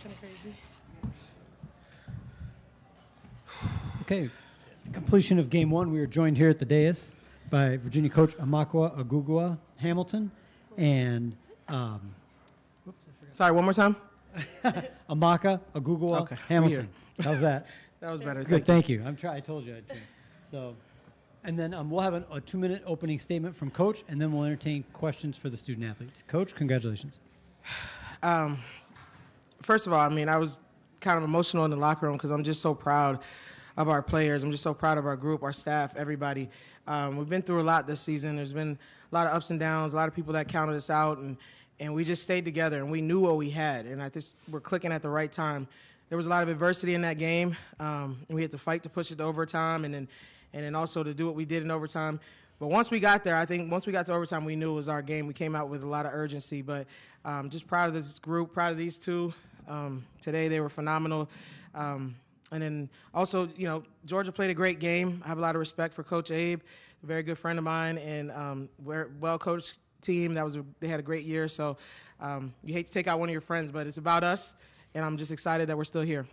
kind of crazy. Okay, the completion of game one, we were joined here at the dais by Virginia coach Amakwa Agugua Hamilton and Sorry, one more time. Amaka Agugua Hamilton. How's that? That was better. Good, thank you. I told you I'd do. So, and then we'll have a 2-minute opening statement from Coach, and then we'll entertain questions for the student athletes. Coach, congratulations. First of all, I mean, I was kind of emotional in the locker room because I'm just so proud of our players. I'm just so proud of our group, our staff, everybody. We've been through a lot this season. There's been a lot of ups and downs, a lot of people that counted us out, and we just stayed together, and we knew what we had, and I think we're clicking at the right time. There was a lot of adversity in that game, and we had to fight to push it to overtime, and then also to do what we did in overtime. But once we got there, I think once we got to overtime, we knew it was our game. We came out with a lot of urgency, but just proud of this group, proud of these two. Today they were phenomenal. And then also, you know, Georgia played a great game. I have a lot of respect for Coach Abe, a very good friend of mine, and we're a well-coached team. They had a great year. So you hate to take out one of your friends, but it's about us, and I'm just excited that we're still here.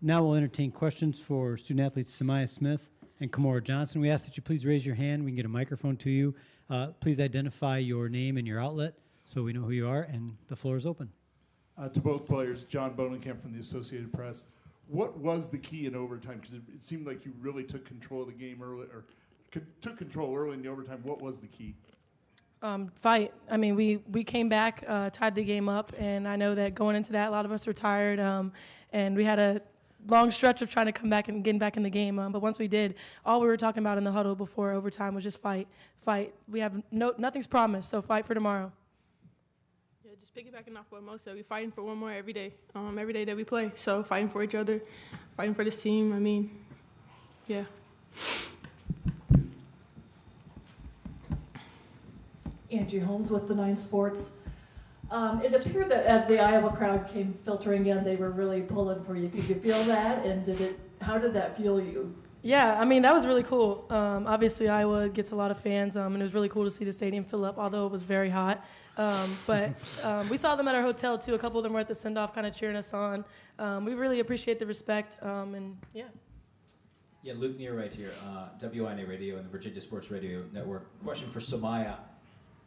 Now we'll entertain questions for student athletes Samaya Smith and Kamora Johnson. We ask that you please raise your hand. We can get a microphone to you. Please identify your name and your outlet so we know who you are, and the floor is open. To both players, John Bonenkamp from the Associated Press. What was the key in overtime? Because it seemed like you really took control of the game early, or took control early in the overtime. What was the key? Fight. I mean, we came back, tied the game up, and I know that going into that, a lot of us were tired, and we had a long stretch of trying to come back and getting back in the game. But once we did, all we were talking about in the huddle before overtime was just fight. We have nothing's promised, so fight for tomorrow. Yeah, just piggybacking off what Mo said, we're fighting for one more every day that we play. So fighting for each other, fighting for this team. I mean, yeah. Angie Holmes with the 9 Sports. It appeared that as the Iowa crowd came filtering in, they were really pulling for you. Did you feel that? And how did that fuel you? Yeah, I mean, that was really cool. Obviously, Iowa gets a lot of fans, and it was really cool to see the stadium fill up, although it was very hot. But we saw them at our hotel, too. A couple of them were at the send-off kind of cheering us on. We really appreciate the respect, and yeah. Yeah, Luke Neer right here, WINA Radio and the Virginia Sports Radio Network. Question for Samaya.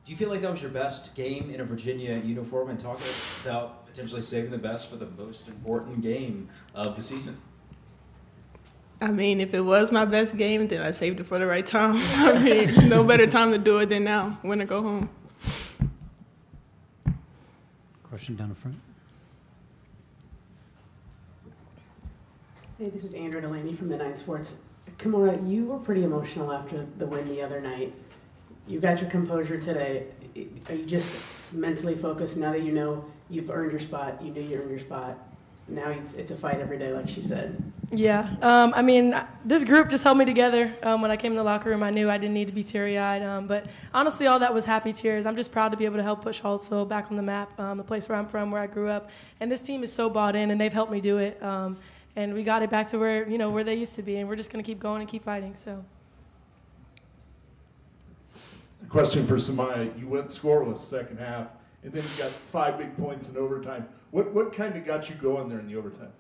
Do you feel like that was your best game in a Virginia uniform, and talk about potentially saving the best for the most important game of the season? I mean, if it was my best game, then I saved it for the right time. I mean, no better time to do it than now, when to go home. Question down the front. Hey, this is Andrew Delaney from the 9 Sports. Kamora, you were pretty emotional after the win the other night. You got your composure today. Are you just mentally focused now that you know you've earned your spot, you knew you earned your spot? Now it's a fight every day, like she said. Yeah, I mean, this group just held me together. When I came in the locker room, I knew I didn't need to be teary-eyed. But honestly, all that was happy tears. I'm just proud to be able to help push Hallsville back on the map, the place where I'm from, where I grew up. And this team is so bought in, and they've helped me do it. And we got it back to where they used to be, and we're just going to keep going and keep fighting. So. Question for Samaya. You went scoreless second half, and then you got 5 big points in overtime. What kind of got you going there in the overtime?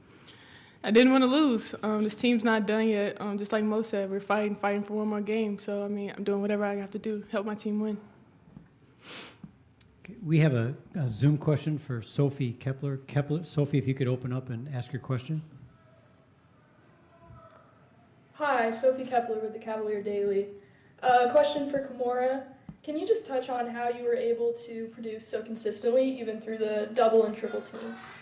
I didn't want to lose. This team's not done yet. Just like Mo said, we're fighting for one more game. So, I mean, I'm doing whatever I have to do to help my team win. Okay, we have a Zoom question for Sophie Kepler. Sophie, if you could open up and ask your question. Hi, Sophie Kepler with the Cavalier Daily. Question for Kamora. Can you just touch on how you were able to produce so consistently, even through the double and triple teams?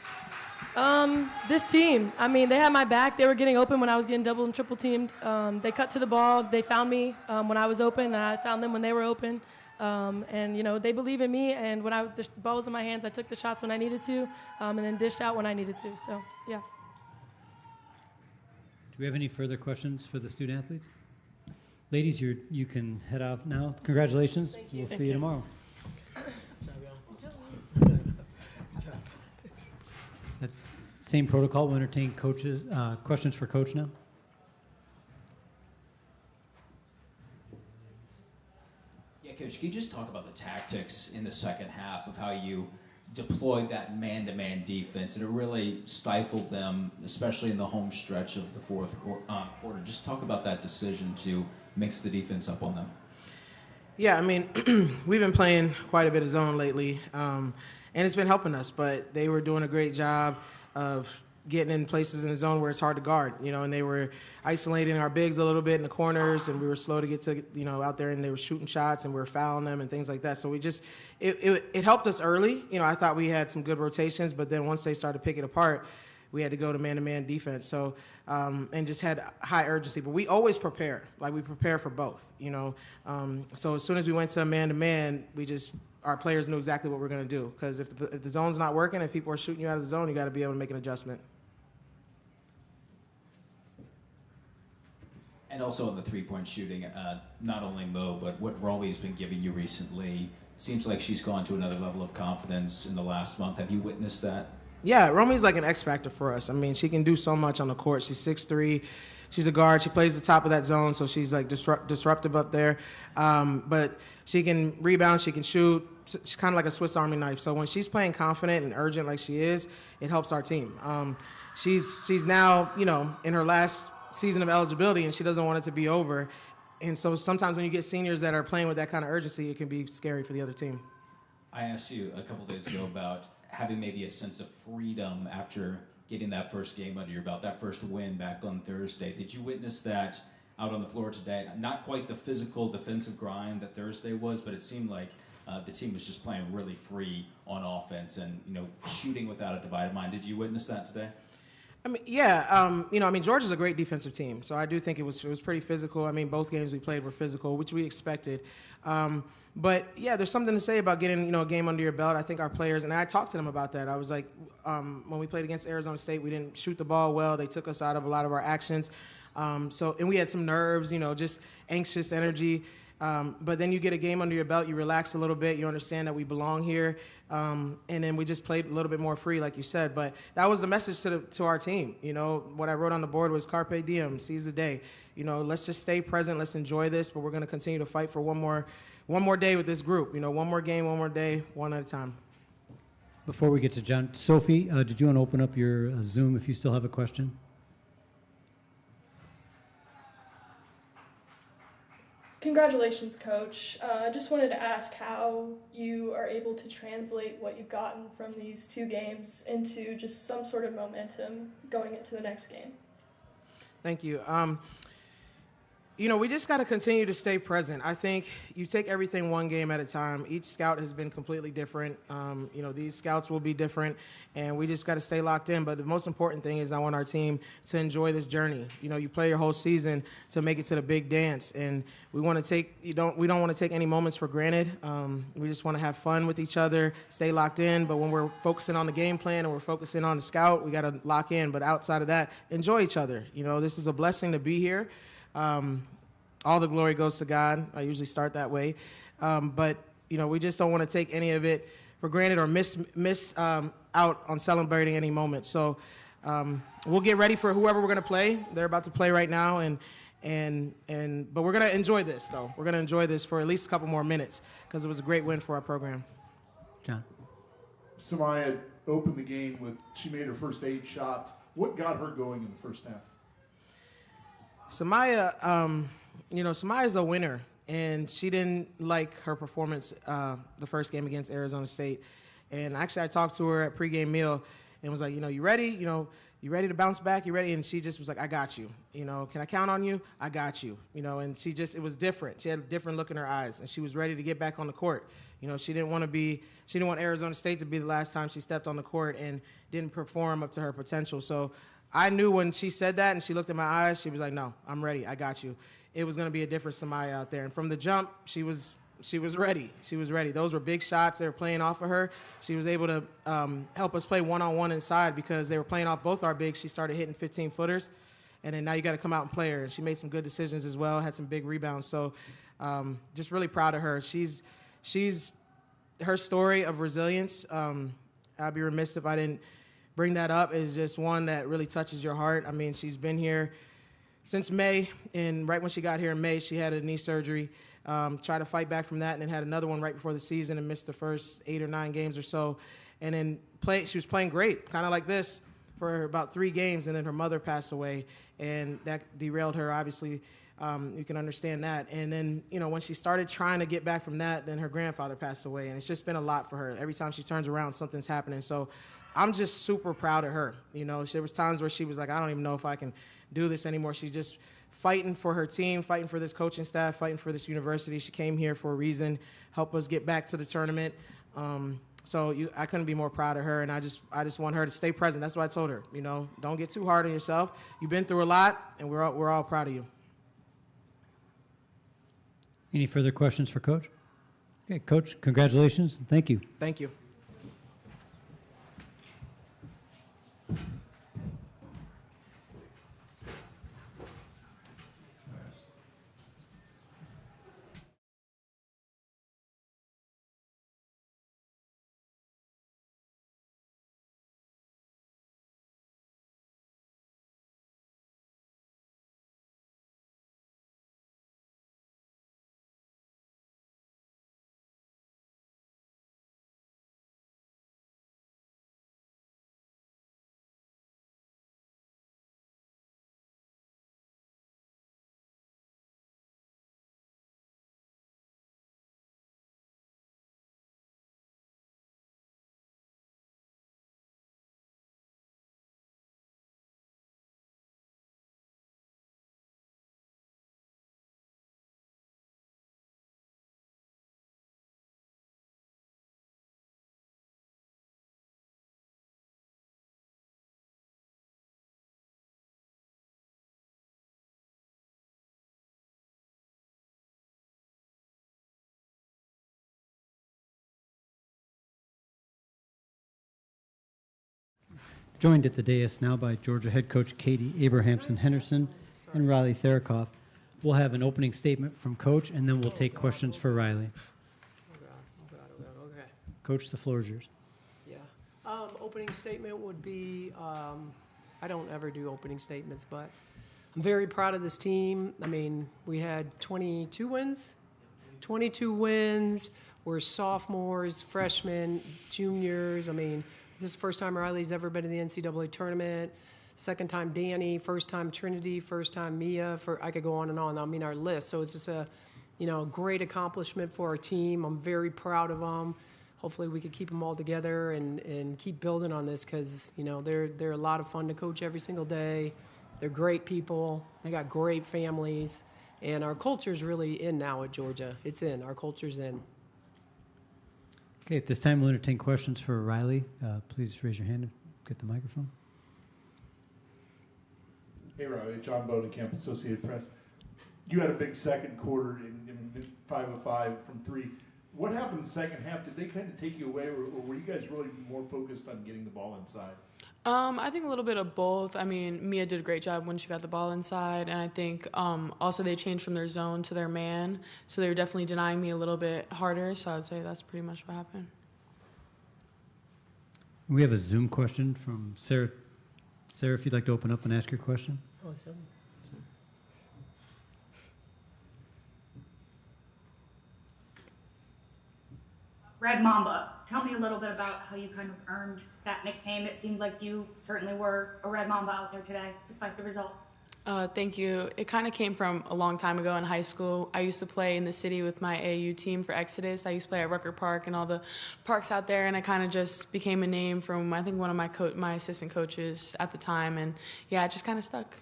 This team, I mean, they had my back. They were getting open when I was getting double and triple teamed. They cut to the ball. They found me when I was open, and I found them when they were open. And, they believe in me, and when the ball was in my hands, I took the shots when I needed to, and then dished out when I needed to. So, yeah. Do we have any further questions for the student athletes? Ladies, you can head off now. Congratulations. Thank you. We'll see you tomorrow. That same protocol. We'll entertain coaches questions for Coach now. Yeah, Coach, can you just talk about the tactics in the second half of how you deployed that man-to-man defense, and it really stifled them, especially in the home stretch of the fourth quarter. Just talk about that decision to mix the defense up on them. Yeah, I mean, we've been playing quite a bit of zone lately, and it's been helping us, but they were doing a great job of getting in places in the zone where it's hard to guard, and they were isolating our bigs a little bit in the corners, and we were slow to get to, out there, and they were shooting shots, and we were fouling them and things like that. So it helped us early. I thought we had some good rotations, but then once they started picking apart, we had to go to man-to-man defense. So, and just had high urgency. But we always prepare. Like, we prepare for both, So as soon as we went to a man-to-man, our players knew exactly what we're going to do. Because if the zone's not working, if people are shooting you out of the zone, you got to be able to make an adjustment. And also in the three-point shooting, not only Mo, but what Romy's been giving you recently, seems like she's gone to another level of confidence in the last month. Have you witnessed that? Yeah, Romy's like an X factor for us. I mean, she can do so much on the court. She's 6'3". She's a guard. She plays the top of that zone, so she's like disruptive up there. But she can rebound. She can shoot. She's kind of like a Swiss Army knife. So when she's playing confident and urgent like she is, it helps our team. She's now, in her last season of eligibility, and she doesn't want it to be over. And so sometimes when you get seniors that are playing with that kind of urgency, it can be scary for the other team. I asked you a couple days ago about having maybe a sense of freedom after getting that first game under your belt, that first win back on Thursday. Did you witness that out on the floor today? Not quite the physical defensive grind that Thursday was, but it seemed like the team was just playing really free on offense and, shooting without a divided mind. Did you witness that today? I mean, yeah. Georgia's a great defensive team, so I do think it was pretty physical. I mean, both games we played were physical, which we expected. But yeah, there's something to say about getting a game under your belt. I think our players, and I talked to them about that. I was like, when we played against Arizona State, we didn't shoot the ball well. They took us out of a lot of our actions. And we had some nerves, just anxious energy. But then you get a game under your belt, you relax a little bit, you understand that we belong here, and then we just played a little bit more free, like you said. But that was the message to our team. What I wrote on the board was Carpe Diem, seize the day. Let's just stay present, let's enjoy this, but we're going to continue to fight for one more day with this group. One more game, one more day, one at a time. Before we get to John, Sophie, did you want to open up your Zoom if you still have a question? Congratulations, Coach. I just wanted to ask how you are able to translate what you've gotten from these two games into just some sort of momentum going into the next game. Thank you. We just got to continue to stay present. I think you take everything one game at a time. Each scout has been completely different. These scouts will be different, and we just got to stay locked in. But the most important thing is I want our team to enjoy this journey. You play your whole season to make it to the big dance, and we want to we don't want to take any moments for granted. We just want to have fun with each other, stay locked in. But when we're focusing on the game plan and we're focusing on the scout, we got to lock in. But outside of that, enjoy each other. This is a blessing to be here. All the glory goes to God. I usually start that way. But we just don't want to take any of it for granted or miss out on celebrating any moment. So we'll get ready for whoever we're going to play. They're about to play right now. But we're going to enjoy this, though. We're going to enjoy this for at least a couple more minutes because it was a great win for our program. John. Samaya opened the game she made her first 8 shots. What got her going in the first half? Samaya, Samaya's a winner, and she didn't like her performance the first game against Arizona State. And actually, I talked to her at pregame meal and was like, you ready? You ready to bounce back? You ready? And she just was like, I got you. Can I count on you? I got you. And it was different. She had a different look in her eyes, and she was ready to get back on the court. She didn't want Arizona State to be the last time she stepped on the court and didn't perform up to her potential. So I knew when she said that and she looked in my eyes, she was like, no, I'm ready. I got you. It was going to be a different Samaya out there. And from the jump, she was ready. She was ready. Those were big shots. They were playing off of her. She was able to help us play one-on-one inside because they were playing off both our bigs. She started hitting 15-footers. And then now you got to come out and play her. And she made some good decisions as well, had some big rebounds. So just really proud of her. She's her story of resilience, I'd be remiss if I didn't bring that up, is just one that really touches your heart. I mean, she's been here since May, and right when she got here in May, she had a knee surgery, tried to fight back from that, and then had another one right before the season and missed the first 8 or 9 games or so. and then she was playing great, kind of like this, for about 3 games, and then her mother passed away, and that derailed her, obviously. You can understand that. And then, when she started trying to get back from that, then her grandfather passed away, and it's just been a lot for her. Every time she turns around, something's happening. So I'm just super proud of her. There was times where she was like, I don't even know if I can do this anymore. She's just fighting for her team, fighting for this coaching staff, fighting for this university. She came here for a reason, help us get back to the tournament. I couldn't be more proud of her, and I just want her to stay present. That's what I told her. Don't get too hard on yourself. You've been through a lot, and we're all proud of you. Any further questions for Coach? Okay, Coach, congratulations, and thank you. Thank you. Joined at the dais now by Georgia head coach Katie Abrahamson-Henderson and Riley Therakoff. We'll have an opening statement from Coach, and then we'll take questions for Riley. Okay. Coach, the floor is yours. Yeah. Opening statement would be, I don't ever do opening statements, but I'm very proud of this team. I mean, we had 22 wins. 22 wins. We're sophomores, freshmen, juniors. I mean, this is the first time Riley's ever been in the NCAA tournament. Second time Danny, first time Trinity, first time Mia. I could go on and on. I mean, our list. So it's just a, great accomplishment for our team. I'm very proud of them. Hopefully we could keep them all together and keep building on this because, they're a lot of fun to coach every single day. They're great people. They got great families. And our culture's really in now at Georgia. It's in. Our culture's in. Okay, at this time, we'll entertain questions for Riley. Please raise your hand and get the microphone. Hey, Riley. John Bodenkamp, Associated Press. You had a big second quarter in 5 of 5 from 3. What happened in the second half? Did they kind of take you away, or were you guys really more focused on getting the ball inside? I think a little bit of both. I mean, Mia did a great job when she got the ball inside, and I think also they changed from their zone to their man, so they were definitely denying me a little bit harder, so I would say that's pretty much what happened. We have a Zoom question from Sarah. Sarah, if you'd like to open up and ask your question. Awesome. Red Mamba, tell me a little bit about how you kind of earned that nickname. It seemed like you certainly were a Red Mamba out there today, despite the result. Thank you. It kind of came from a long time ago in high school. I used to play in the city with my AAU team for Exodus. I used to play at Rucker Park and all the parks out there, and it kind of just became a name from, I think, one of my assistant coaches at the time, and yeah, it just kind of stuck.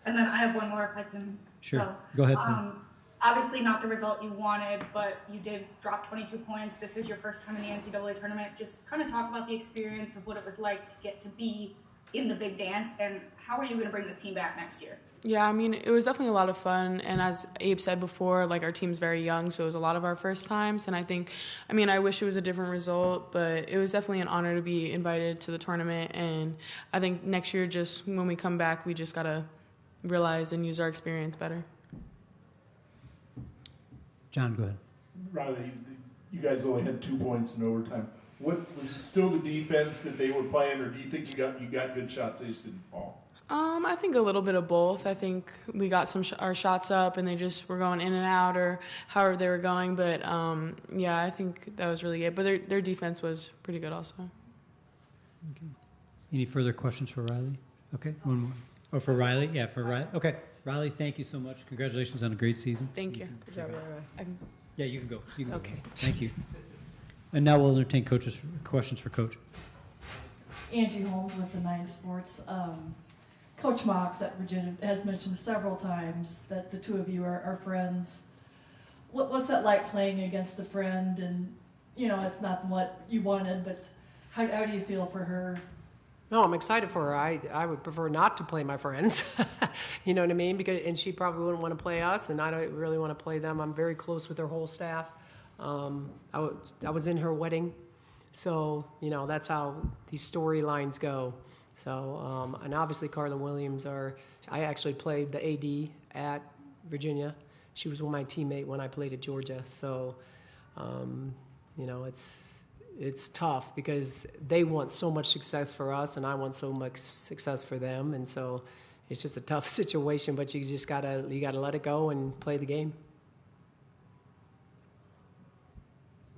And then I have one more if I can Sure. Go ahead, Sam. Obviously not the result you wanted, but you did drop 22 points. This is your first time in the NCAA tournament. Just kind of talk about the experience of what it was like to get to be in the big dance, and how are you going to bring this team back next year? Yeah, I mean, it was definitely a lot of fun, and as Abe said before, like, our team's very young, so it was a lot of our first times, and I wish it was a different result, but it was definitely an honor to be invited to the tournament, and I think next year, just when we come back, we just got to realize and use our experience better. John, go ahead. Riley, you guys only had 2 points in overtime. What was it still the defense that they were playing, or do you think you got good shots, they just didn't fall? I think a little bit of both. I think we got our shots up, and they just were going in and out, or however they were going. But yeah, I think that was really good. But their defense was pretty good also. Okay. Any further questions for Riley? Okay, one more. Oh, for Riley? Yeah, for Riley. Okay, Riley, thank you so much. Congratulations on a great season. Thank you. Good job, Riley. Yeah, you can go. You can Okay. go. Thank you. And now we'll entertain questions for Coach. Angie Holmes with the 9 Sports. Coach Mox at Virginia has mentioned several times that the two of you are friends. What's that like playing against a friend? And, you know, it's not what you wanted, but how do you feel for her? No, I'm excited for her. I would prefer not to play my friends. You know what I mean? And she probably wouldn't want to play us, and I don't really want to play them. I'm very close with her whole staff. I was in her wedding, so, you know, that's how these storylines go. So, and obviously Carla Williams I actually played the AD at Virginia. She was my teammate when I played at Georgia. So, you know, it's tough because they want so much success for us, and I want so much success for them. And so it's just a tough situation, but you just gotta let it go and play the game.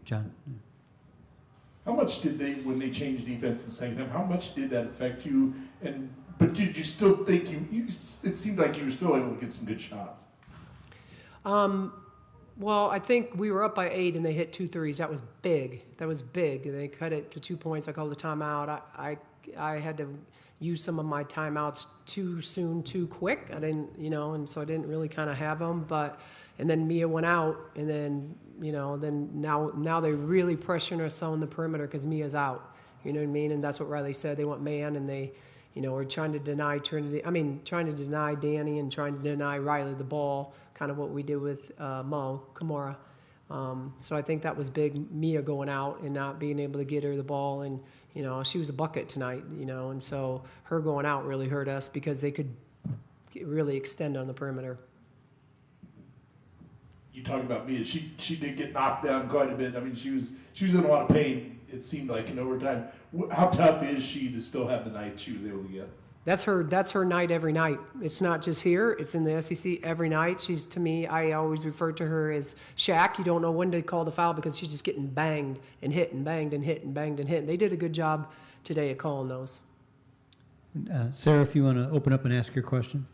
John? How much did when they changed defense in the second half, how much did that affect you? But did you still think it seemed like you were still able to get some good shots? Well, I think we were up by 8 and they hit 2 threes. That was big. They cut it to 2 points. I called the timeout. I had to use some of my timeouts too soon, too quick. I didn't, you know, and so I didn't really kind of have them. And then Mia went out, and then, you know, now they're really pressuring us on the perimeter because Mia's out. You know what I mean? And that's what Riley said. They want man, and they, you know, are trying to deny Danny and trying to deny Riley the ball, kind of what we did with Kimura. So I think that was big, Mia going out and not being able to get her the ball. And, you know, she was a bucket tonight, you know, and so her going out really hurt us because they could really extend on the perimeter. You talk about Mia. She did get knocked down quite a bit. I mean, she was in a lot of pain, it seemed like, in overtime. How tough is she to still have the night she was able to get? That's her night every night. It's not just here. It's in the SEC every night. She's, to me, I always refer to her as Shaq. You don't know when to call the foul because she's just getting banged and hit and banged and hit and banged and hit. And they did a good job today at calling those. Sarah, if you want to open up and ask your question.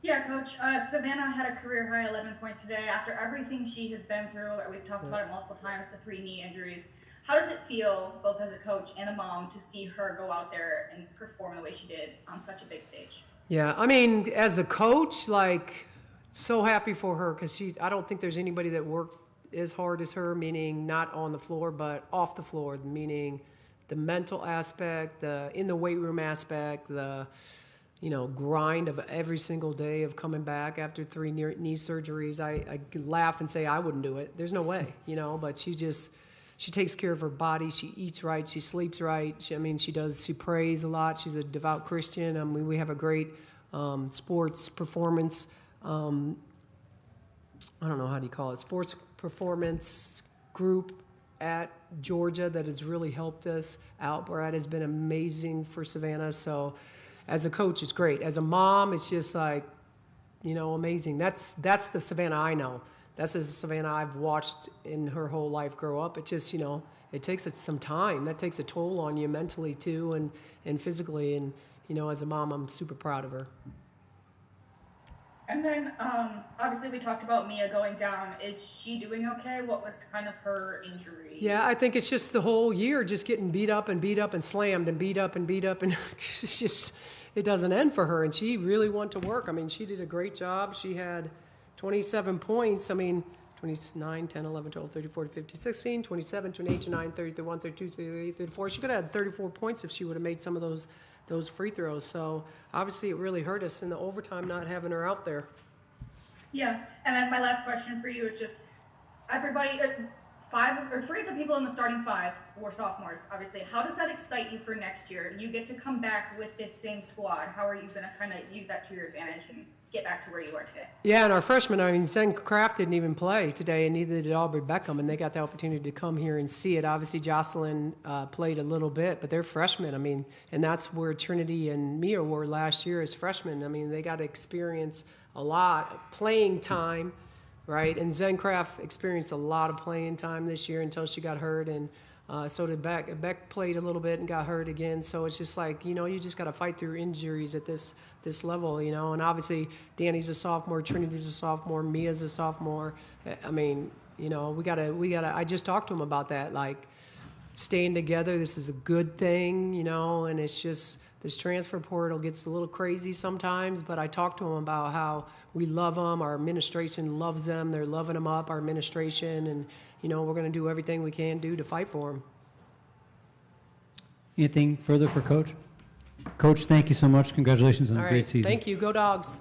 Yeah, Coach. Savannah had a career-high 11 points today. After everything she has been through, we've talked about it multiple times, the 3 knee injuries. How does it feel, both as a coach and a mom, to see her go out there and perform the way she did on such a big stage? Yeah, I mean, as a coach, like, so happy for her because I don't think there's anybody that worked as hard as her, meaning not on the floor, but off the floor, meaning the mental aspect, the in the weight room aspect, the, you know, grind of every single day of coming back after 3 knee surgeries. I laugh and say I wouldn't do it. There's no way, you know, but she takes care of her body. She eats right. She sleeps right. She prays a lot. She's a devout Christian. We have a great sports performance, I don't know, how do you call it, sports performance group at Georgia that has really helped us out. Brad has been amazing for Savannah. So as a coach, it's great. As a mom, it's just like, you know, amazing. That's the Savannah I know. That's the Savannah I've watched in her whole life grow up. It just, you know, it takes some time. That takes a toll on you mentally too and physically. And, you know, as a mom, I'm super proud of her. And then, obviously, we talked about Mia going down. Is she doing okay? What was kind of her injury? Yeah, I think it's just the whole year just getting beat up and slammed and beat up. And it's just, it doesn't end for her. And she really wanted to work. I mean, she did a great job. She had 27 points. I mean, 29, 10, 11, 12, 13, 14, 15, 16, 27, 28, 29, 30, 31, 32, 33, 34. She could have had 34 points if she would have made some of those free throws. So obviously it really hurt us in the overtime not having her out there. Yeah, and then my last question for you is just everybody, 3 of the people in the starting 5 were sophomores, obviously. How does that excite you for next year? You get to come back with this same squad. How are you going to kind of use that to your advantage and get back to where you are today? Yeah, and our freshmen, I mean, Zen Kraft didn't even play today, and neither did Aubrey Beckham, and they got the opportunity to come here and see it. Obviously, Jocelyn played a little bit, but they're freshmen. I mean, and that's where Trinity and Mia were last year as freshmen. I mean, they got to experience a lot playing time, right? And Zen Kraft experienced a lot of playing time this year until she got hurt, and so did Beck. Beck played a little bit and got hurt again. So it's just like, you know, you just got to fight through injuries at this level, you know. And obviously, Danny's a sophomore, Trinity's a sophomore, Mia's a sophomore. I mean, you know, we gotta. I just talked to him about that, like staying together. This is a good thing, you know. And it's just this transfer portal gets a little crazy sometimes. But I talked to him about how we love them. Our administration loves them. They're loving them up. Our administration and. You know, we're going to do everything we can do to fight for him. Anything further for Coach? Coach, thank you so much. Congratulations on a great season. Thank you. Go Dogs.